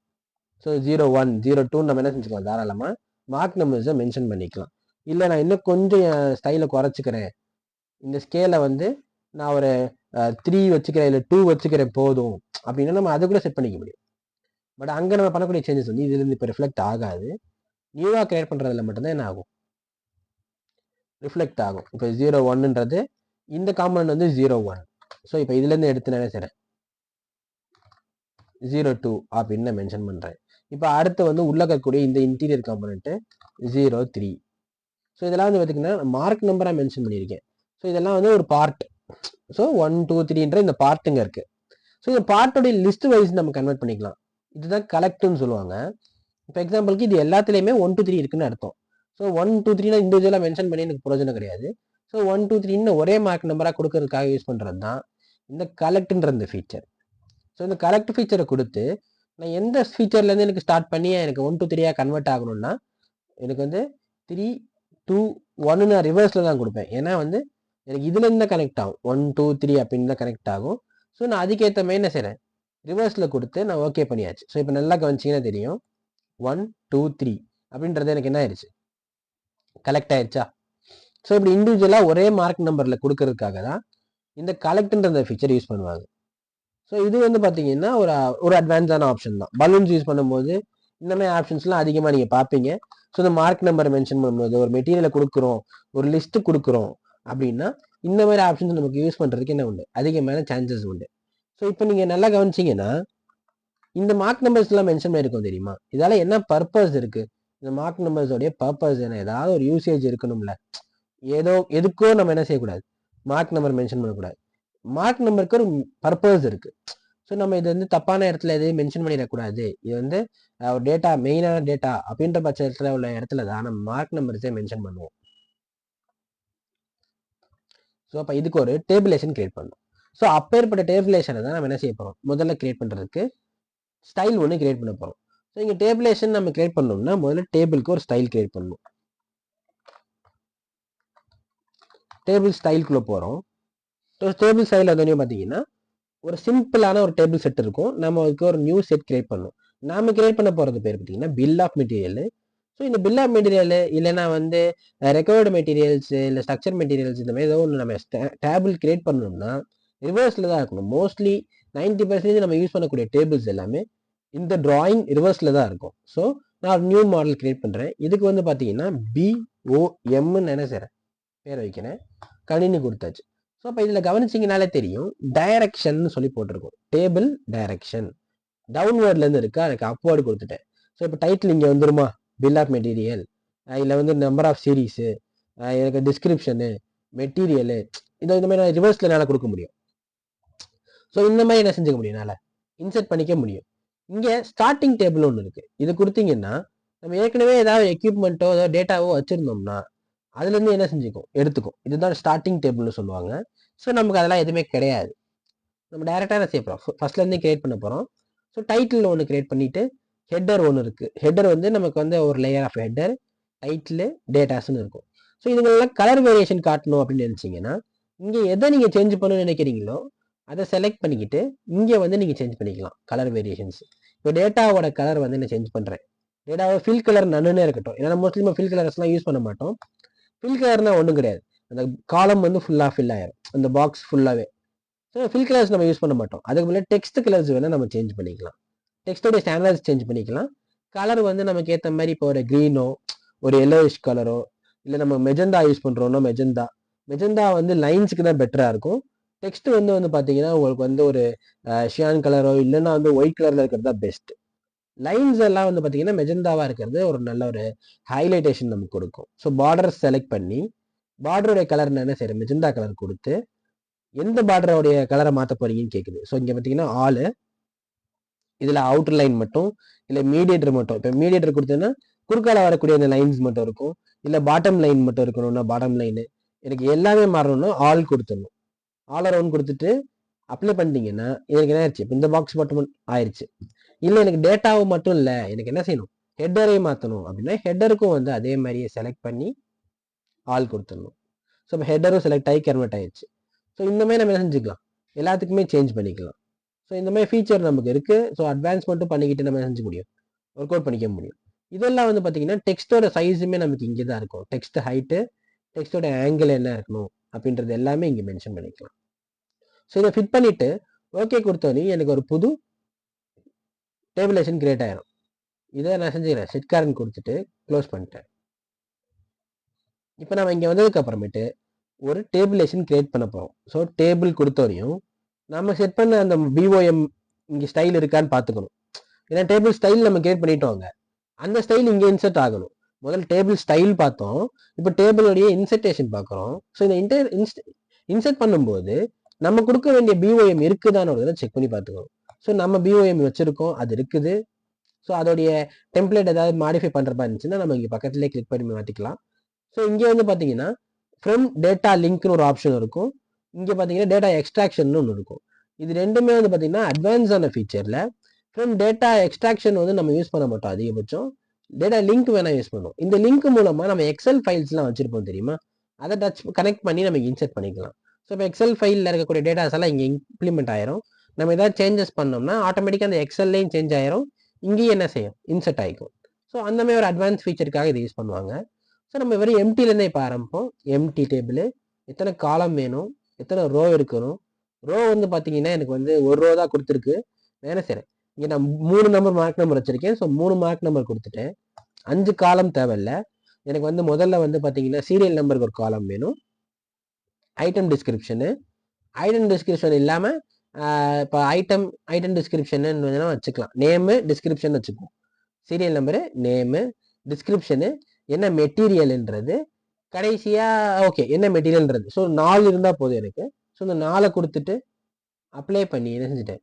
ஸோ 0, 1, 0, 2 நம்ம என்ன செஞ்சுக்கலாம், தாராளமாக மார்க் நம்பர்ஸை மென்ஷன் பண்ணிக்கலாம். இல்லை நான் இன்னும் கொஞ்சம் ஸ்டைலை குறைச்சிக்கிறேன், இந்த ஸ்கேலை வந்து நான் ஒரு 3 வச்சுக்கிறேன் இல்லை 2 வச்சுக்கிறேன் போதும் அப்படின்னா நம்ம அதை கூட செட் பண்ணிக்க முடியும். பட் அங்கே நம்ம பண்ணக்கூடிய சேஞ்சஸ் வந்து இதுலேருந்து இப்போ ரிஃப்ளெக்ட் ஆகாது. நியூவாக கிரியேட் பண்ணுறதுல மட்டும்தான் என்ன ஆகும், ரிஃப்ளெக்ட் ஆகும். இப்போ 0, 1ன்றது இந்த காம்பனண்ட் வந்து 0 1. ஸோ இப்போ இதுலேருந்து எடுத்து நான் செய்கிறேன் 0 2 அப்படின்னு நான் மென்ஷன் பண்ணுறேன். இப்போ அடுத்து வந்து உள்ள இருக்கக்கூடிய இந்த இன்டீரியர் காம்பனண்ட்டு 0 3. ஸோ இதெல்லாம் வந்து பார்த்தீங்கன்னா மார்க் நம்பராக மென்ஷன் பண்ணியிருக்கேன். ஸோ இதெல்லாம் வந்து ஒரு பார்ட். ஸோ 1 2 3ன்ற இந்த பார்ட்டுங்க இருக்கு. ஸோ இந்த பார்ட்டோடைய லிஸ்ட் வைஸ் நம்ம கன்வெர்ட் பண்ணிக்கலாம். இதுதான் கலெக்ட்னு சொல்லுவாங்க. இப்போ எக்ஸாம்பிளுக்கு இது எல்லாத்துலேயுமே 1 2 3 இருக்குன்னு அர்த்தம். ஸோ 1 2 3 இண்டிவிஜுவலாக மென்ஷன் பண்ணி எனக்கு பிரயோஜனம் கிடையாது. ஸோ 1 2 3 ஒரே மார்க் நம்பராக கொடுக்கறதுக்காக யூஸ் பண்ணுறது தான் இந்த கலெக்ட்ன்ற இந்த ஃபீச்சர். ஸோ இந்த கலெக்ட் ஃபீச்சரை கொடுத்து நான் எந்த ஃபீச்சர்லேருந்து எனக்கு ஸ்டார்ட் பண்ணி எனக்கு 1 2 3 கன்வெர்ட் ஆகணும்னா எனக்கு வந்து 3 2 1 நான் ரிவர்ஸில் தான் கொடுப்பேன். ஏன்னா வந்து எனக்கு இதுலேருந்து தான் கனெக்ட் ஆகும். 1 2 3 அப்படின்னு தான் கனெக்ட் ஆகும். ஸோ நான் அதுக்கேற்ற மாதிரி என்ன செய்கிறேன், ரிவர்ஸில் கொடுத்து நான் ஓகே பண்ணியாச்சு. ஸோ இப்போ நல்லா கவனிச்சிங்கன்னா தெரியும் 1 2 3 அப்படின்றது எனக்கு என்ன ஆயிடுச்சு, கலெக்ட் ஆயிடுச்சா. ஸோ இப்படி இண்டிவிஜுவலாக ஒரே மார்க் நம்பரில் கொடுக்கறதுக்காக தான் இந்த கலெக்ட்ன்ற ஃபீச்சர் யூஸ் பண்ணுவாங்க. ஸோ இது வந்து பார்த்தீங்கன்னா ஒரு அட்வான்ஸான ஆப்ஷன் தான். பலூன்ஸ் யூஸ் பண்ணும்போது இந்த மாதிரி ஆப்ஷன்ஸ்லாம் அதிகமாக நீங்கள் பார்ப்பீங்க. ஸோ இந்த மார்க் நம்பரை மென்ஷன் பண்ணும்போது ஒரு மெட்டீரியலை கொடுக்குறோம், ஒரு லிஸ்ட்டு கொடுக்குறோம் அப்படின்னா இந்த மாதிரி ஆப்ஷன்ஸ் நமக்கு யூஸ் பண்ணுறதுக்கு என்ன உண்டு, அதிகமான சான்சஸ் உண்டு. ஸோ இப்போ நீங்கள் நல்லா கவனிச்சிங்கன்னா இந்த மார்க் நம்பர்ஸ்லாம் மென்ஷன் பண்ணியிருக்கோம் தெரியுமா, இதால் என்ன பர்பஸ் இருக்குது, இந்த மார்க் நம்பர்ஸோடைய பர்பஸ் என்ன, ஏதாவது ஒரு யூசேஜ் இருக்கணும்ல. ஏதோ எதுக்கோ நம்ம என்ன செய்யக்கூடாது, மார்க் நம்பர் மென்ஷன் பண்ணக்கூடாது. மார்க் நம்பருக்கு ஒரு பர்பஸ் இருக்குது. ஸோ நம்ம இது வந்து தப்பான இடத்துல எதையும் மென்ஷன் பண்ணிடக்கூடாது. இது வந்து ஒரு டேட்டா, மெயினான டேட்டா அப்படின்ற பட்சத்தில் உள்ள இடத்துல தான் நம்ம மார்க் நம்பர்ஸே மென்ஷன் பண்ணுவோம். ஸோ அப்போ இதுக்கு ஒரு டேபிளேஷன் கிரியேட் பண்ணணும். ஸோ அப்பேற்பட்ட டேபிளேஷனை தான் நம்ம என்ன செய்ய போகிறோம், முதல்ல கிரியேட் பண்ணுறதுக்கு ஸ்டைல் ஒன்று கிரியேட் பண்ண போகிறோம். ஸோ இங்கே டேபிளேஷன் நம்ம கிரியேட் பண்ணோம்னா முதல்ல டேபிளுக்கு ஒரு ஸ்டைல் கிரியேட் பண்ணணும். டேபிள் ஸ்டைலுக்குள்ளே போகிறோம். டேபிள் ஸ்டைல் வந்து பார்த்தீங்கன்னா ஒரு சிம்பிளான ஒரு டேபிள் செட் இருக்கும். நம்ம அதுக்கு ஒரு நியூ செட் கிரியேட் பண்ணணும். நாம கிரியேட் பண்ண போகிறது பேர் பார்த்தீங்கன்னா பில் ஆஃப் மெட்டீரியல். ஸோ இந்த பில் ஆஃப் மெட்டீரியல் இல்லைனா வந்து ரெக்கவர்டு மெட்டீரியல்ஸ் இல்லை ஸ்ட்ரக்சர் மெட்டீரியல்ஸ் இந்த மாதிரி ஏதோ ஒன்று நம்ம டேபிள் கிரியேட் பண்ணணும்னா ரிவர்ஸில் தான் இருக்கணும். மோஸ்ட்லி 90% நம்ம யூஸ் பண்ணக்கூடிய டேபிள்ஸ் எல்லாமே இந்த டிராயிங் ரிவர்ஸில் தான் இருக்கும். ஸோ நான் ஒரு நியூ மாடல் கிரியேட் பண்ணுறேன். இதுக்கு வந்து பார்த்தீங்கன்னா BOMன்னு என்ன செய்கிறேன், பேர் வைக்கிறேன். கணினி கொடுத்தாச்சு. ஸோ அப்போ இதில் கவனிச்சிங்கனாலே தெரியும் டைரக்ஷன் சொல்லி போட்டிருக்கும். டேபிள் டைரக்ஷன் டவுன்வேர்ட்லேருந்து இருக்கா, எனக்கு அப்வேர்டு கொடுத்துட்டேன். ஸோ இப்போ டைட்டில் இங்கே வந்துருமா, பில் ஆஃப் மெட்டீரியல், இல்லை வந்து நம்பர் ஆஃப் சீரீஸு, எனக்கு டிஸ்கிரிப்ஷனு, மெட்டீரியலு, இந்த மாதிரி நான் ரிவர்ஸில் என்னால் கொடுக்க முடியும். ஸோ இந்த மாதிரி என்ன செஞ்சுக்க முடியும், என்னால் இன்சர்ட் பண்ணிக்க முடியும். இங்கே ஸ்டார்டிங் டேபிள் ஒன்று இருக்குது. இது கொடுத்தீங்கன்னா நம்ம ஏற்கனவே ஏதாவது எக்யூப்மெண்ட்டோ ஏதாவது டேட்டாவோ வச்சுருந்தோம்னா அதுலேருந்து என்ன செஞ்சுக்கும், எடுத்துக்கும். இதுதான் ஸ்டார்டிங் டேபிள்னு சொல்லுவாங்க. ஸோ நமக்கு அதெல்லாம் எதுவுமே கிடையாது. நம்ம டேரெக்டாக என்ன செய்ய போகிறோம், ஃபர்ஸ்ட்லேருந்தே கிரியேட் பண்ண போகிறோம். ஸோ டைட்டில் ஒன்று கிரியேட் பண்ணிவிட்டு ஹெட்டர் ஒன்று இருக்குது. ஹெட்டர் வந்து நமக்கு வந்து ஒரு லேயர் ஆஃப் ஹெட்டர், டைட்டில், டேட்டாஸ்ன்னு இருக்கும். ஸோ இதுங்களெல்லாம் கலர் வேரியேஷன் காட்டணும் அப்படின்னு நினச்சிங்கன்னா இங்கே எதை நீங்கள் சேஞ்ச் பண்ணணும்னு நினைக்கிறீங்களோ அதை செலக்ட் பண்ணிக்கிட்டு இங்கே வந்து நீங்கள் சேஞ்ச் பண்ணிக்கலாம் கலர் வேரியேஷன்ஸ். இப்போ டேட்டாவோட கலர் வந்து நான் சேஞ்ச் பண்ணுறேன். டேட்டாவை ஃபில் கலர் நன்னுன்னே இருக்கட்டும். ஏன்னா மோஸ்ட்லி நம்ம ஃபில் கலர்ஸ்லாம் யூஸ் பண்ண மாட்டோம். ஃபில் கலர்னா ஒன்றும் கிடையாது, அந்த காலம் வந்து ஃபுல்லாக ஃபில் ஆயிரும், அந்த பாக்ஸ் ஃபுல்லாகவே. ஸோ ஃபில் கலர்ஸ் நம்ம யூஸ் பண்ண மாட்டோம். அதுக்கு முன்னாடி டெக்ஸ்ட் கலர்ஸ் வேணால் நம்ம சேஞ்ச் பண்ணிக்கலாம். டெக்ஸ்டோட ஸ்டாண்டர்ட்ஸ் சேஞ்ச் பண்ணிக்கலாம். கலர் வந்து நமக்கு ஏற்ற மாதிரி இப்போ ஒரு க்ரீனோ ஒரு எல்லோயிஷ் கலரோ இல்லை நம்ம மெஜந்தா யூஸ் பண்ணுறோம்னா மெஜந்தா வந்து லைன்ஸுக்கு தான் பெட்டராக இருக்கும். டெக்ஸ்ட் வந்து பார்த்தீங்கன்னா உங்களுக்கு வந்து ஒரு ஷியான் கலரோ இல்லைன்னா வந்து ஒயிட் கலரில் இருக்கிறது தான் பெஸ்ட். லைன்ஸ் எல்லாம் வந்து பார்த்தீங்கன்னா மெஜந்தாவாக இருக்கிறது ஒரு நல்ல ஒரு ஹைலைட்டேஷன் நமக்கு கொடுக்கும். ஸோ பார்டர் செலக்ட் பண்ணி பார்டருடைய கலர் என்ன செய்யறேன், மெஜந்தா கலர் கொடுத்து எந்த பார்டருடைய கலரை மாற்ற போறீங்கன்னு கேட்குது. ஸோ இங்கே பார்த்தீங்கன்னா ஆளு இதில் அவுட்டர் லைன் மட்டும் இல்லை மீடியேட்டர் மட்டும். இப்போ மீடியேட்டர் கொடுத்தேன்னா குறுக்கால வரக்கூடிய அந்த லைன்ஸ் மட்டும் இருக்கும். இல்லை பாட்டம் லைன் மட்டும் இருக்கணும்னா பாட்டம் லைனு. எனக்கு எல்லாமே மாறணும்னா ஆல் கொடுத்துடணும். ஆல் அரவுண்ட் கொடுத்துட்டு அப்ளை பண்ணிட்டீங்கன்னா எனக்கு என்ன ஆயிடுச்சு, இப்போ இந்த பாக்ஸ் மட்டும் ஆயிடுச்சு. இல்லை எனக்கு டேட்டாவும் மட்டும் இல்லை, எனக்கு என்ன செய்யணும், ஹெட்டரையும் மாற்றணும் அப்படின்னா ஹெட்டருக்கும் வந்து அதே மாதிரியே செலக்ட் பண்ணி ஆல் கொடுத்துடணும். ஸோ இப்போ ஹெட்டரும் செலக்ட் ஆகி கன்வெர்ட் ஆயிடுச்சு. ஸோ இந்த மாதிரி நம்ம என்ன செஞ்சுக்கலாம், எல்லாத்துக்குமே சேஞ்ச் பண்ணிக்கலாம். ஸோ இந்த மாதிரி ஃபீச்சர் நமக்கு இருக்குது. ஸோ அட்வான்ஸ் மட்டும் பண்ணிக்கிட்டு நம்ம செஞ்சு முடியும், ஒர்க் அவுட் பண்ணிக்க முடியும். இதெல்லாம் வந்து பார்த்தீங்கன்னா டெக்ஸ்டோட சைஸுமே நமக்கு இங்கே தான் இருக்கும். டெக்ஸ்ட் ஹைட்டு, டெக்ஸ்டோட ஆங்கிள் என்ன இருக்கணும் அப்படின்றது எல்லாமே இங்கே மென்ஷன் பண்ணிக்கலாம். ஸோ இதை ஃபிட் பண்ணிவிட்டு ஓகே கொடுத்தோன்னே எனக்கு ஒரு புது டேபிளேஷன் கிரியேட் ஆயிரும். இதை நான் செஞ்சுக்கிறேன், செட்காரன் கொடுத்துட்டு க்ளோஸ் பண்ணிட்டேன். இப்போ நம்ம இங்கே வந்ததுக்கு அப்புறமேட்டு ஒரு டேபிளேஷன் கிரியேட் பண்ண போகிறோம். ஸோ டேபிள் கொடுத்த வரையும் நம்ம செட் பண்ண அந்த பிஓஎம் இங்கே ஸ்டைல் இருக்கான்னு பார்த்துக்கணும். ஏன்னா டேபிள் ஸ்டைல் நம்ம கிரியேட் பண்ணிட்டோங்க, அந்த ஸ்டைல் இங்கே இன்சர்ட் ஆகணும். முதல்ல டேபிள் ஸ்டைல் பார்த்தோம், இப்போ டேபிளுடைய இன்சர்டேஷன் பார்க்குறோம். ஸோ இந்த இன்சர்ட் பண்ணும்போது நம்ம கொடுக்க வேண்டிய பிஓஎம் இருக்குதான்னு ஒரு செக் பண்ணி பார்த்துக்கணும். ஸோ நம்ம பிஓஎம் வச்சிருக்கோம், அது இருக்குது. ஸோ அதோடைய டெம்ப்ளேட் ஏதாவது மாடிஃபை பண்ணுறப்பா இருந்துச்சுன்னா நம்ம இங்கே பக்கத்துலேயே கிளிக் பண்ணி மாற்றிக்கலாம். ஸோ இங்கே வந்து பார்த்தீங்கன்னா ஃப்ரம் டேட்டா லிங்க்னு ஒரு ஆப்ஷன் இருக்கும். இங்கே பார்த்தீங்கன்னா டேட்டா எக்ஸ்ட்ராக்ஷன் ஒன்று இருக்கும். இது ரெண்டுமே வந்து பார்த்தீங்கன்னா அட்வான்ஸான ஃபீச்சரில். ஃப்ரம் டேட்டா எக்ஸ்ட்ராக்ஷன் வந்து நம்ம யூஸ் பண்ண மாட்டோம், அதிகபட்சம் டேட்டா லிங்க் வேணால் யூஸ் பண்ணுவோம். இந்த லிங்க் மூலமாக நம்ம எக்ஸல் ஃபைல்ஸ்லாம் வச்சுருப்போம் தெரியுமா, அதை டச் கனெக்ட் பண்ணி நம்ம இன்சர்ட் பண்ணிக்கலாம். ஸோ இப்போ எக்ஸல் ஃபைலில் இருக்கக்கூடிய டேட்டாஸ் எல்லாம் இங்கே இம்ப்ளிமெண்ட் ஆயிரும். நம்ம ஏதாவது சேஞ்சஸ் பண்ணோம்னா ஆட்டோமேட்டிக்காக அந்த எக்ஸல்லையும் சேஞ்ச் ஆயிரும், இங்கேயும் என்ன செய்யும், இன்சர்ட் ஆகிக்கும். ஸோ அந்த மாதிரி ஒரு அட்வான்ஸ் ஃபீச்சருக்காக இதை யூஸ் பண்ணுவாங்க. ஸோ நம்ம வெறும் எம்டிலேருந்தே இப்போ ஆரம்பிப்போம். எம்டி டேபிள், எத்தனை காலம் வேணும், எத்தனை ரோ இருக்கணும். ரோ வந்து பார்த்தீங்கன்னா எனக்கு வந்து ஒரு ரோ தான் கொடுத்துருக்கு. நான் என்ன செய்றேன், இங்கே நான் 3 நம்பர் மார்க் நம்பர் வச்சிருக்கேன். ஸோ 3 மார்க் நம்பர் கொடுத்துட்டேன். 5 காலம் தேவையில்லை எனக்கு. வந்து முதல்ல வந்து பார்த்தீங்கன்னா சீரியல் நம்பருக்கு ஒரு காலம் வேணும். ஐட்டம் டிஸ்கிரிப்ஷனு, ஐட்டம் டிஸ்கிரிப்ஷன் இல்லாமல் இப்போ ஐட்டம் டிஸ்கிரிப்ஷனு வச்சுக்கலாம். நேமு டிஸ்கிரிப்ஷன் வச்சுக்குவோம். சீரியல் நம்பரு, நேமு, டிஸ்கிரிப்ஷனு, என்ன மெட்டீரியல்ன்றது, கடைசியாக ஓகே என்ன மெட்டீரியல்ன்றது. ஸோ 4 இருந்தால் போதும் எனக்கு. ஸோ இந்த 4 கொடுத்துட்டு அப்ளை பண்ணி என்ன செஞ்சுட்டேன்,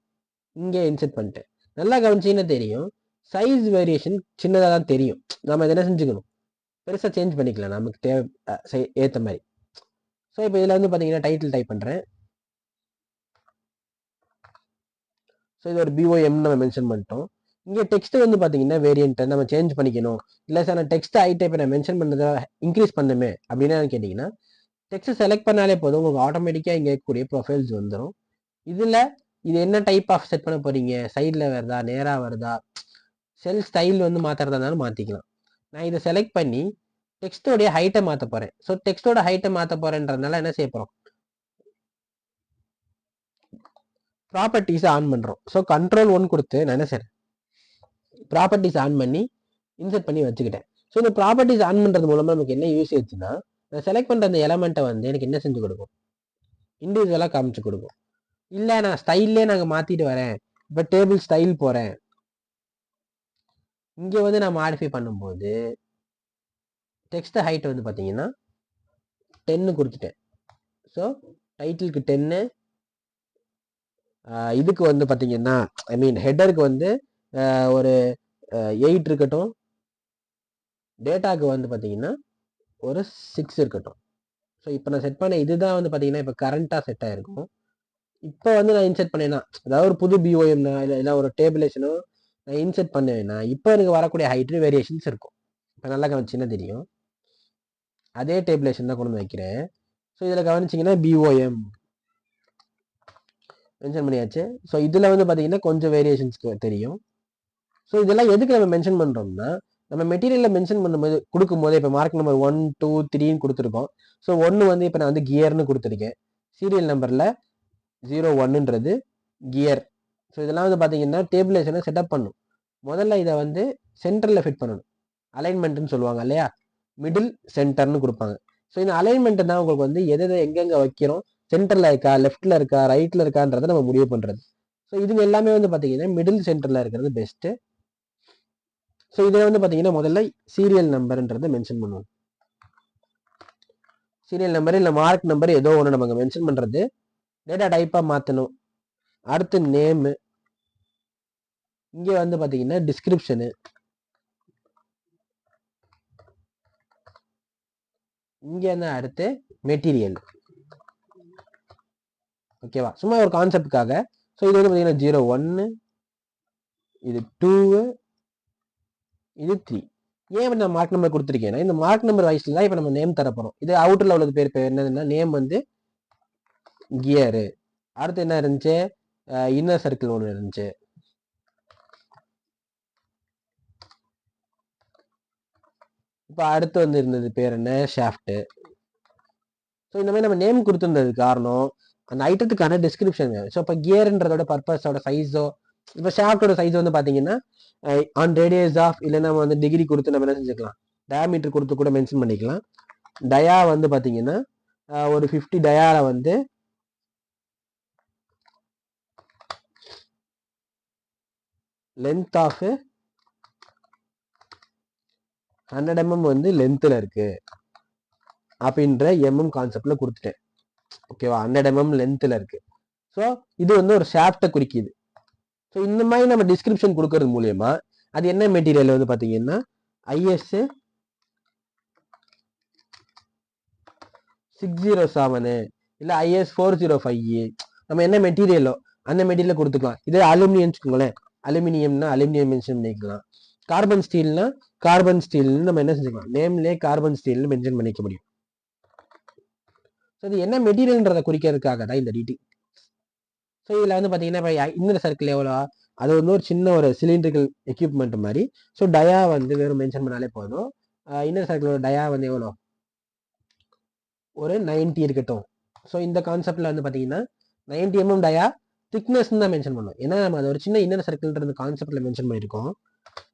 இங்கே இன்சர்ட் பண்ணிட்டேன். நல்லா கவனிச்சிங்கன்னா தெரியும், சைஸ் வேரியேஷன் சின்னதாக தான் தெரியும். நம்ம இதை என்ன செஞ்சுக்கணும், பெருசாக சேஞ்ச் பண்ணிக்கலாம் நமக்கு தேவை ஏற்ற மாதிரி. ஸோ இப்போ இதில் வந்து பார்த்தீங்கன்னா டைட்டில் டைப் பண்ணுறேன். ஸோ இது ஒரு பிஓஎம் நம்ம மென்ஷன் பண்ணிட்டோம். இங்கே டெக்ஸ்ட் வந்து பார்த்தீங்கன்னா வேரியண்ட்டை நம்ம சேஞ்ச் பண்ணிக்கணும். இல்லை சார் நான் டெக்ஸ்ட் ஐட்டை இப்போ நான் மென்ஷன் பண்ணதை இன்க்ரீஸ் பண்ணுமே அப்படின்னா கேட்டிங்கன்னா, டெக்ஸ்ட் செலக்ட் பண்ணாலே போதும், உங்களுக்கு ஆட்டோமேட்டிக்காக இங்கே இருக்கக்கூடிய ப்ரொஃபைல்ஸ் வந்துடும். இதில் இது என்ன டைப் ஆஃப் செட் பண்ண போகிறீங்க, சைடில் வருதா, நேராக வருதா, செல் ஸ்டைல் வந்து மாற்றுறதா இருந்தாலும் மாற்றிக்கலாம். நான் இதை செலக்ட் பண்ணி டெக்ஸ்டோடைய ஹைட்டை மாற்ற போகிறேன். ஸோ டெக்ஸ்டோட ஹைட்டை மாற்ற போகிறேன்றதுனால என்ன செய்ய போகிறோம், ப்ராப்பர்ட்டிஸை ஆன் பண்ணுறோம். ஸோ Ctrl 1 கொடுத்து நான் என்ன செய்றேன், ப்ராப்பர்ட்டிஸ் ஆன் பண்ணி இன்சர்ட் பண்ணி வச்சுக்கிட்டேன். ஸோ இந்த ப்ராப்பர்ட்டிஸ் ஆன் பண்ணுறது மூலமாக நமக்கு என்ன யூசேஜ்னா, நான் செலக்ட் பண்ணுற அந்த எலமெண்ட்டை வந்து எனக்கு என்ன செஞ்சு கொடுக்கும், இண்டிவிஜுவலாக காமிச்சு கொடுக்கும். இல்லை நான் ஸ்டைல்லே நாங்கள் மாற்றிட்டு வரேன், இப்போ டேபிள் ஸ்டைல் போகிறேன், இங்கே வந்து நான் மாடிஃபை பண்ணும்போது டெக்ஸ்ட் ஹைட் வந்து பார்த்தீங்கன்னா 10 கொடுத்துட்டேன். ஸோ டைட்டிலுக்கு 10, இதுக்கு வந்து பார்த்தீங்கன்னா ஐ மீன் ஹெட்டருக்கு வந்து ஒரு 8 இருக்கட்டும், டேட்டாவுக்கு வந்து பார்த்தீங்கன்னா ஒரு 6 இருக்கட்டும். ஸோ இப்போ நான் செட் பண்ண இதுதான் வந்து பார்த்தீங்கன்னா இப்போ கரண்ட்டாக செட் ஆகிருக்கும். இப்போ வந்து நான் இன்சர்ட் பண்ணேன்னா, அதாவது ஒரு புது பிஓஎம்னா இல்லை ஒரு டேபிளேஷனோ நான் இன்சர்ட் பண்ணேன்னா இப்போ எனக்கு வரக்கூடிய ஹைட் வேரியேஷன்ஸ் இருக்கும். இப்போ நல்லா கவனிச்சிங்கன்னா தெரியும், அதே டேபிளேஷன் தான் கொண்டு வந்து வைக்கிறேன். ஸோ இதில் கவனிச்சிங்கன்னா பிஓஎம் மென்ஷன் பண்ணியாச்சு. ஸோ இதில் வந்து பார்த்தீங்கன்னா கொஞ்சம் வேரியேஷன்ஸ்க்கு தெரியும். ஸோ இதெல்லாம் எதுக்கு நம்ம மென்ஷன் பண்ணுறோம்னா, நம்ம மெட்டீரியலில் மென்ஷன் பண்ணும்போது கொடுக்கும்போது இப்போ மார்க் நம்பர் 1, 2, 3ன்னு கொடுத்துருக்கோம். ஸோ 1 வந்து இப்போ நான் வந்து கியர்னு கொடுத்துருக்கேன். சீரியல் நம்பரில் 01ன்றது கியர். ஸோ இதெல்லாம் வந்து பார்த்தீங்கன்னா டேபிளேஷனை செட்டப் பண்ணும். முதல்ல இதை வந்து சென்டரில் ஃபிட் பண்ணணும். அலைன்மெண்ட்னு சொல்லுவாங்க இல்லையா, மிடில் சென்டர்னு கொடுப்பாங்க. ஸோ இந்த அலைன்மெண்ட் தான் உங்களுக்கு வந்து எதை எங்கெங்கே வைக்கிறோம், சென்டரில் இருக்கா, லெஃப்ட்டில் இருக்கா, ரைட்டில் இருக்கான்றதை நம்ம முடிவு பண்ணுறது. ஸோ இதுங்க எல்லாமே வந்து பார்த்தீங்கன்னா மிடில் சென்டரில் இருக்கிறது பெஸ்ட்டு. ஸோ இதில் வந்து பார்த்தீங்கன்னா முதல்ல சீரியல் நம்பர்ன்றதை மென்ஷன் பண்ணுவோம். சீரியல் நம்பர் இல்லை மார்க் நம்பர் ஏதோ ஒன்று நமக்கு மென்ஷன் பண்ணுறது. டேட்டா டைப்பாக மாற்றணும். அடுத்து நேமு, இங்கே வந்து பார்த்தீங்கன்னா டிஸ்கிரிப்ஷனு, இங்கே வந்து அடுத்து மெட்டீரியல். ஓகேவா, சும்மா ஒரு கான்செப்டுக்காக. ஸோ இது வந்து பார்த்தீங்கன்னா 01, இது 2, இது 3. ஏன் இப்போ நான் மார்க் நம்பர் கொடுத்துருக்கேன்னா, இந்த மார்க் நம்பர் வைஸில் தான் இப்போ நம்ம நேம் தரப்போகிறோம். இது அவுட்டரில் உள்ளது பேர் என்னதுன்னா, நேம் வந்து கியரு. அடுத்து என்ன இருந்துச்சு, இன்னர் சர்க்கிள் ஒன்று இருந்துச்சு. இப்போ அடுத்து வந்து இருந்தது பேர் என்ன, ஷாஃப்ட்டு. ஸோ இந்த மாதிரி நம்ம நேம் கொடுத்துருந்தது காரணம் அந்த ஐட்டத்துக்கான டிஸ்கிரிப்ஷன். ஸோ இப்போ கியர்ன்றதோட பர்பஸோட சைஸோ, இப்போ ஷாஃப்டோட சைஸ் வந்து பார்த்தீங்கன்னா ஆன் ரேடியஸ் ஆஃப், இல்லை நம்ம வந்து டிகிரி கொடுத்து நம்ம என்ன செஞ்சுக்கலாம், டயாமீட்டர் கொடுத்து கூட மென்ஷன் பண்ணிக்கலாம். டயா வந்து பார்த்தீங்கன்னா ஒரு 50 டயால வந்து லென்த் ஆஃப் 100 mm வந்து லென்த்ல இருக்கு அப்படின்ற எம்எம் கான்செப்ட்ல கொடுத்துட்டேன். ஓகேவா, 100 mm லென்த்ல இருக்கு. ஸோ இது வந்து ஒரு ஷாஃப்டை குறிக்குது. ஸோ இந்த மாதிரி நம்ம டிஸ்கிரிப்ஷன் கொடுக்கறது மூலியமா அது என்ன மெட்டீரியல் வந்து பார்த்தீங்கன்னா IS 607 இல்லை IS 405 நம்ம என்ன மெட்டீரியலோ அந்த மெட்டீரியலை கொடுத்துக்கலாம். இதே அலுமினியம் வச்சுக்கோங்களேன், அலுமினியம்னா அலுமினியம் மென்ஷன் பண்ணிக்கலாம். கார்பன் ஸ்டீல்னா கார்பன் ஸ்டீல்னு நம்ம என்ன செஞ்சுக்கலாம், நேம்லேயே கார்பன் ஸ்டீல்னு மென்ஷன் பண்ணிக்க முடியும். ஸோ இது என்ன மெட்டீரியல்ன்றதை குறிக்கிறதுக்காக தான் இந்த டீட்டெயில். ஸோ இதில் வந்து பார்த்தீங்கன்னா இப்போ இன்னர் சர்க்கிள் எவ்வளோ, அது வந்து ஒரு சின்ன ஒரு சிலிண்ட்ரிக்கல் எக்யூப்மெண்ட் மாதிரி. ஸோ டயா வந்து வெறும் மென்ஷன் பண்ணாலே போதும். இன்னர் சர்க்கிளோட டயா வந்து எவ்வளோ, ஒரு 90 இருக்கட்டும். ஸோ இந்த கான்செப்டில் வந்து பார்த்தீங்கன்னா 90 mm டயா திக்னஸ் தான் மென்ஷன் பண்ணோம். ஏன்னா நம்ம அது ஒரு சின்ன இன்னர் சர்க்கிள்ன்ற கான்செப்டில் மென்ஷன் பண்ணியிருக்கோம்.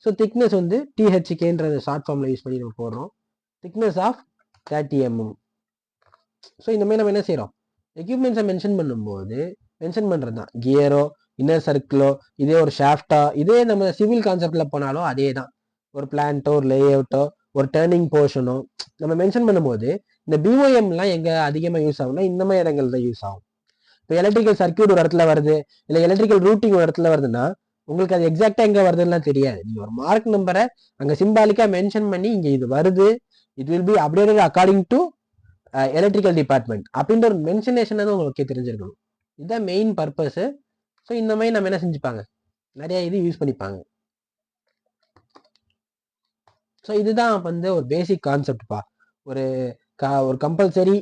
ஸோ திக்னஸ் வந்து THKன்ற ஷார்ட் ஃபார்மில் யூஸ் பண்ணி நம்ம போடுறோம். Thickness of 30 mm. ஸோ இந்த மாதிரி நம்ம என்ன செய்கிறோம், எக்யூப்மெண்ட்ஸை மென்ஷன் பண்ணும்போது மென்ஷன் பண்ணுறது தான். கியரோ இன்னர் சர்க்கிளோ இதே ஒரு ஷாஃப்டா, இதே நம்ம சிவில் கான்செப்டில் போனாலும் அதே தான். ஒரு பிளான்ட்டோ ஒரு லேஅவுட்டோ ஒரு டேர்னிங் போர்ஷனோ நம்ம மென்ஷன் பண்ணும்போது இந்த BOMலாம் எங்கே அதிகமாக யூஸ் ஆகும்னா இந்த மாதிரி இடங்கள் தான் யூஸ் ஆகும். இப்போ எலக்ட்ரிக்கல் சர்க்கியூட் ஒரு இடத்துல வருது, இல்லை எலக்ட்ரிக்கல் ரூட்டிங் ஒரு இடத்துல வருதுன்னா உங்களுக்கு அது எக்ஸாக்டா எங்கே வருதுன்னு தெரியாது. நீங்கள் ஒரு மார்க் நம்பரை அங்கே சிம்பாலிக்காக மென்ஷன் பண்ணி இங்கே இது வருது, it will be updated according to electrical department அப்படின்ற ஒரு மென்ஷனேஷன் தான் உங்களுக்கு தெரிஞ்சிருக்கணும். இதுதான் மெயின் பர்பஸ். ஸோ இந்த மாதிரி நம்ம என்ன செஞ்சுப்பாங்க, நிறைய இது யூஸ் பண்ணிப்பாங்க. ஸோ இதுதான் வந்து ஒரு பேசிக் கான்செப்ட்பா. ஒரு கம்பல்சரி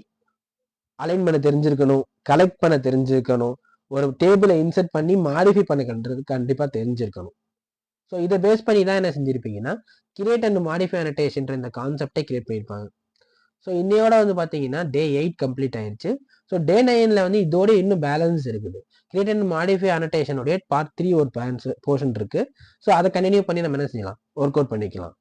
அலைன் பண்ண தெரிஞ்சிருக்கணும், கலெக்ட் பண்ண தெரிஞ்சிருக்கணும், ஒரு டேபிளை இன்சர்ட் பண்ணி மாடிஃபை பண்ண கண்டிப்பாக தெரிஞ்சிருக்கணும். ஸோ இதை பேஸ் பண்ணி தான் என்ன செஞ்சிருப்பீங்கன்னா கிரியேட் அண்ட் மாடிஃபை அனோடேஷன்ற இந்த கான்செப்டை கிரியேட் பண்ணியிருப்பாங்க. ஸோ இன்னையோட வந்து பார்த்தீங்கன்னா Day 8 கம்ப்ளீட் ஆயிடுச்சு. ஸோ Day 9ல வந்து இதோட இன்னும் பேலன்ஸ் இருக்குது. கிரியேட் அண்ட் மாடிஃபை அனோடேஷனுடைய பார்ட் 3 ஒரு போர்ஷன் இருக்கு. ஸோ அதை கண்டினியூ பண்ணி நம்ம என்ன செய்யலாம், ஒர்க் அவுட் பண்ணிக்கலாம்.